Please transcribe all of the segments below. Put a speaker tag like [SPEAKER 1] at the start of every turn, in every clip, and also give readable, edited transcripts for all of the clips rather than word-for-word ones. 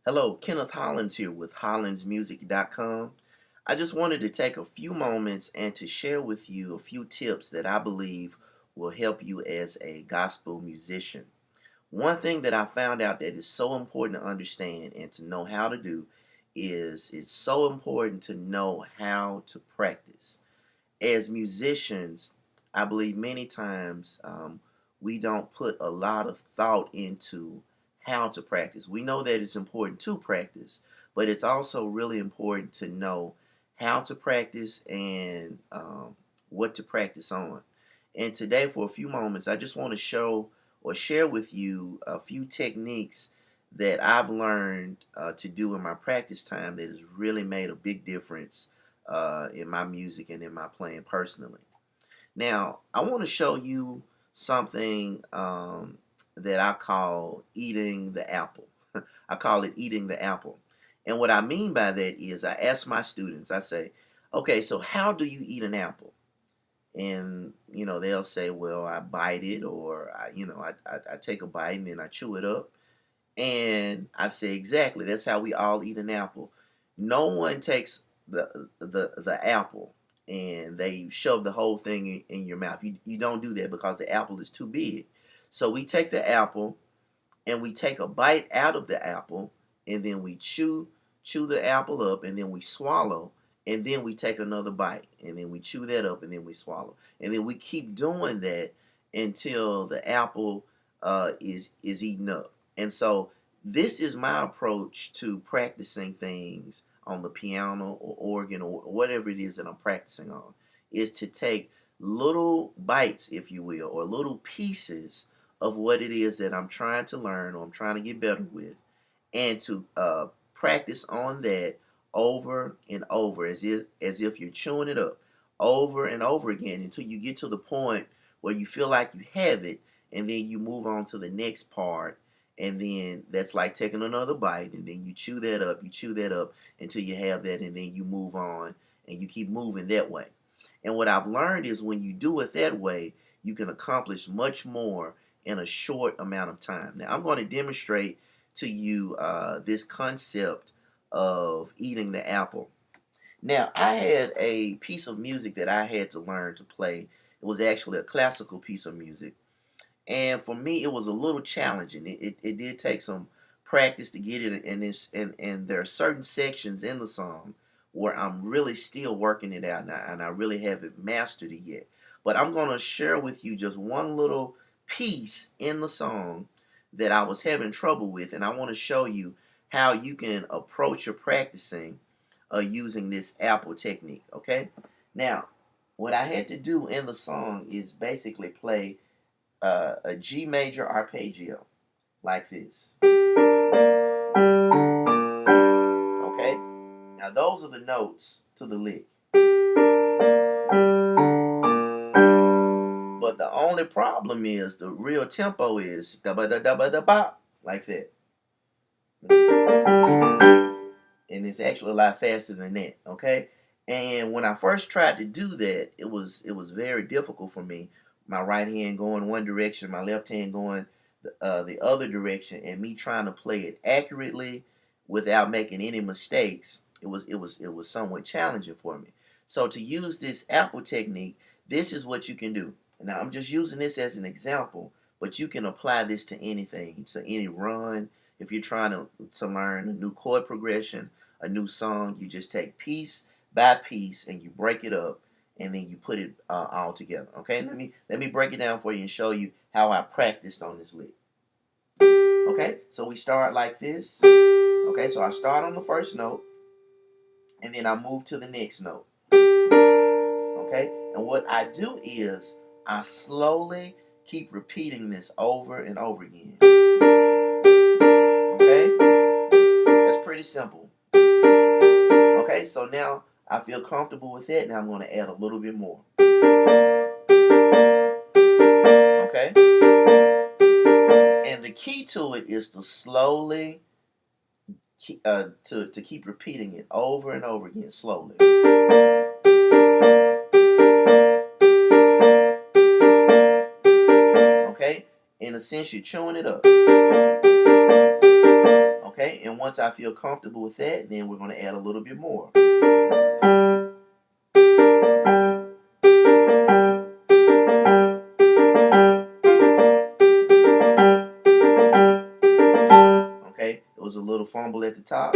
[SPEAKER 1] Hello, Kenneth Hollins here with HollinsMusic.com. I just wanted to take a few moments and to share with you a few tips that I believe will help you as a gospel musician. One thing that I found out that is so important to understand and to know how to do is it's so important to know how to practice. As musicians, I believe many times we don't put a lot of thought into how to practice. We know that it's important to practice, but it's also really important to know how to practice and what to practice on. And today, for a few moments, I just want to show or share with you a few techniques that I've learned to do in my practice time that has really made a big difference in my music and in my playing personally. Now, I want to show you something that I call eating the apple. I call it eating the apple. And what I mean by that is I ask my students, I say, okay, so how do you eat an apple? And, they'll say, well, I bite it or, I take a bite and then I chew it up. And I say, exactly, that's how we all eat an apple. No one takes the apple and they shove the whole thing in your mouth. You don't do that because the apple is too big. So we take the apple and we take a bite out of the apple and then we chew the apple up and then we swallow and then we take another bite and then we chew that up and then we swallow. And then we keep doing that until the apple is eaten up. And so this is my approach to practicing things on the piano or organ or whatever it is that I'm practicing on, is to take little bites, if you will, or little pieces of what it is that I'm trying to learn or I'm trying to get better with, and to practice on that over and over as if you're chewing it up over and over again until you get to the point where you feel like you have it, and then you move on to the next part, and then that's like taking another bite, and then you chew that up until you have that, and then you move on and you keep moving that way. And what I've learned is when you do it that way, you can accomplish much more in a short amount of time. Now, I'm going to demonstrate to you this concept of eating the apple. Now, I had a piece of music that I had to learn to play. It was actually a classical piece of music. And for me, it was a little challenging. It did take some practice to get it. And there are certain sections in the song where I'm really still working it out now, and I really haven't mastered it yet. But I'm going to share with you just one little piece in the song that I was having trouble with, and I want to show you how you can approach your practicing using this apple technique. Okay, now what I had to do in the song is basically play a G major arpeggio like this. Okay, now those are the notes to the lick. But the only problem is the real tempo is da ba da da ba da ba like that. And it's actually a lot faster than that, okay? And when I first tried to do that, it was very difficult for me. My right hand going one direction, my left hand going the other direction, and me trying to play it accurately without making any mistakes. It was somewhat challenging for me. So to use this apple technique, this is what you can do. Now I'm just using this as an example, but you can apply this to anything, to any run. If you're trying to learn a new chord progression, a new song, you just take piece by piece and you break it up, and then you put it all together. Okay, let me break it down for you and show you how I practiced on this lick. Okay, so we start like this. Okay, so I start on the first note, and then I move to the next note. Okay, and what I do is I slowly keep repeating this over and over again. Okay, that's pretty simple. Okay, so now I feel comfortable with that. Now I'm going to add a little bit more. Okay, and the key to it is to slowly to keep repeating it over and over again slowly. Okay, in a sense you're chewing it up. Okay, Okay, and once I feel comfortable with that, then we're going to add a little bit more. Okay, it was a little fumble at the top.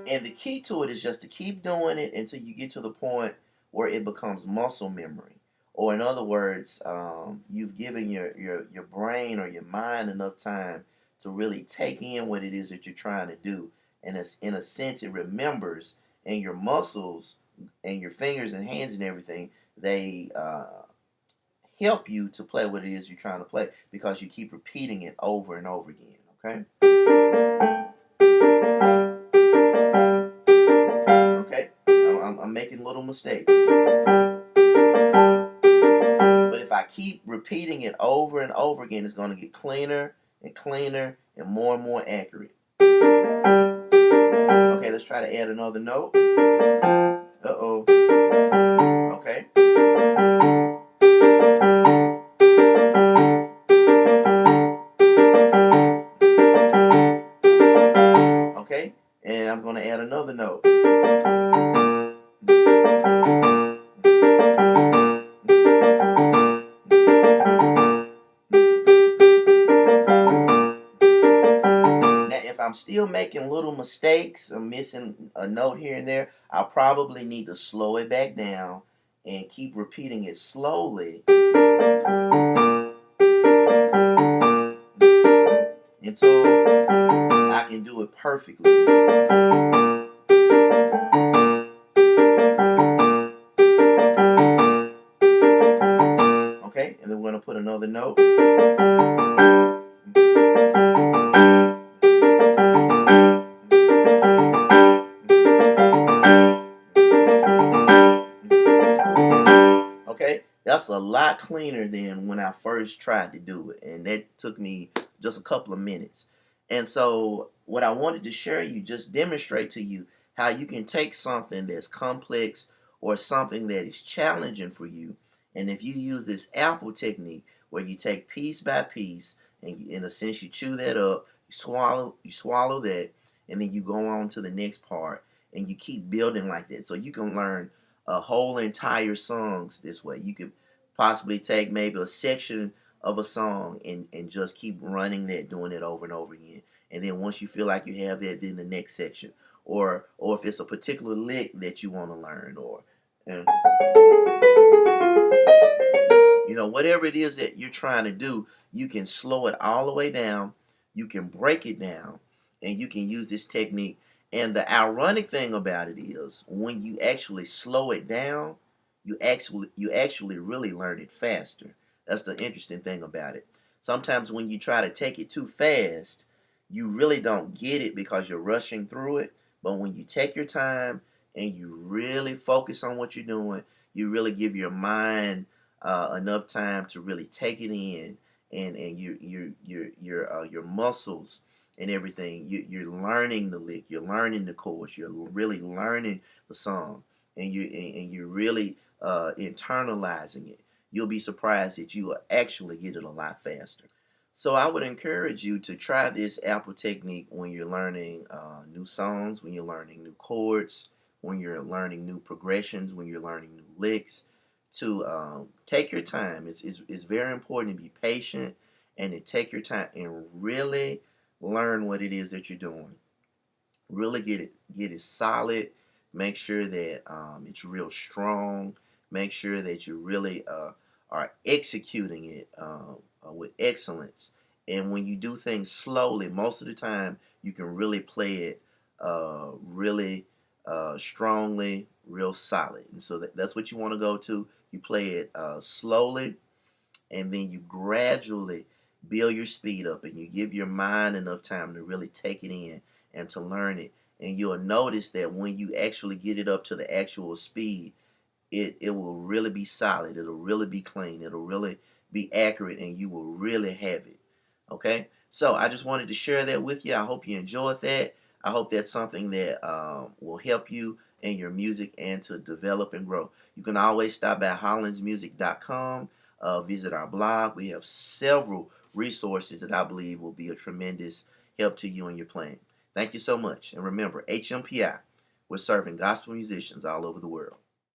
[SPEAKER 1] And the key to it is just to keep doing it until you get to the point where it becomes muscle memory. Or in other words, you've given your brain or your mind enough time to really take in what it is that you're trying to do. And it's, in a sense, it remembers, and your muscles and your fingers and hands and everything, they help you to play what it is you're trying to play because you keep repeating it over and over again. Okay? Okay? I'm making little mistakes. But if I keep repeating it over and over again, it's going to get cleaner and cleaner and more accurate. Okay, let's try to add another note. Uh-oh. Okay. Okay, and I'm going to add another note. Now, if I'm still making little mistakes, I'm missing a note here and there, I'll probably need to slow it back down and keep repeating it slowly until I can do it perfectly. Okay, and then we're going to put another note. Okay, that's a lot cleaner than when I first tried to do it, and that took me just a couple of minutes. And so, what I wanted to share you, just demonstrate to you how you can take something that's complex or something that is challenging for you, and if you use this apple technique, where you take piece by piece, and in a sense you chew that up, you swallow that, and then you go on to the next part, and you keep building like that, so you can learn a whole entire songs this way. You could possibly take maybe a section of a song and just keep running that, doing it over and over again. And then once you feel like you have that, then the next section. Or if it's a particular lick that you want to learn, or and, whatever it is that you're trying to do, you can slow it all the way down, you can break it down, and you can use this technique. And the ironic thing about it is when you actually slow it down, you actually really learn it faster. That's the interesting thing about it. Sometimes when you try to take it too fast, you really don't get it because you're rushing through it. But when you take your time and you really focus on what you're doing, you really give your mind enough time to really take it in, and your muscles and everything. You're learning the lick, you're learning the chords, you're really learning the song, and you're really internalizing it. You'll be surprised that you will actually get it a lot faster. So I would encourage you to try this Apple technique when you're learning new songs, when you're learning new chords, when you're learning new progressions, when you're learning new licks. To take your time. It's very important to be patient and to take your time and really learn what it is that you're doing. Really get it solid. Make sure that it's real strong. Make sure that you really are executing it with excellence. And when you do things slowly, most of the time you can really play it really strongly, real solid. And so that's what you want to go to. You play it slowly, and then you gradually build your speed up, and you give your mind enough time to really take it in and to learn it. And you'll notice that when you actually get it up to the actual speed, it will really be solid. It'll really be clean. It'll really be accurate, and you will really have it. Okay? So I just wanted to share that with you. I hope you enjoyed that. I hope that's something that will help you in your music and to develop and grow. You can always stop by hollandsmusic.com, visit our blog. We have several resources that I believe will be a tremendous help to you in your playing. Thank you so much. And remember, HMPI, we're serving gospel musicians all over the world.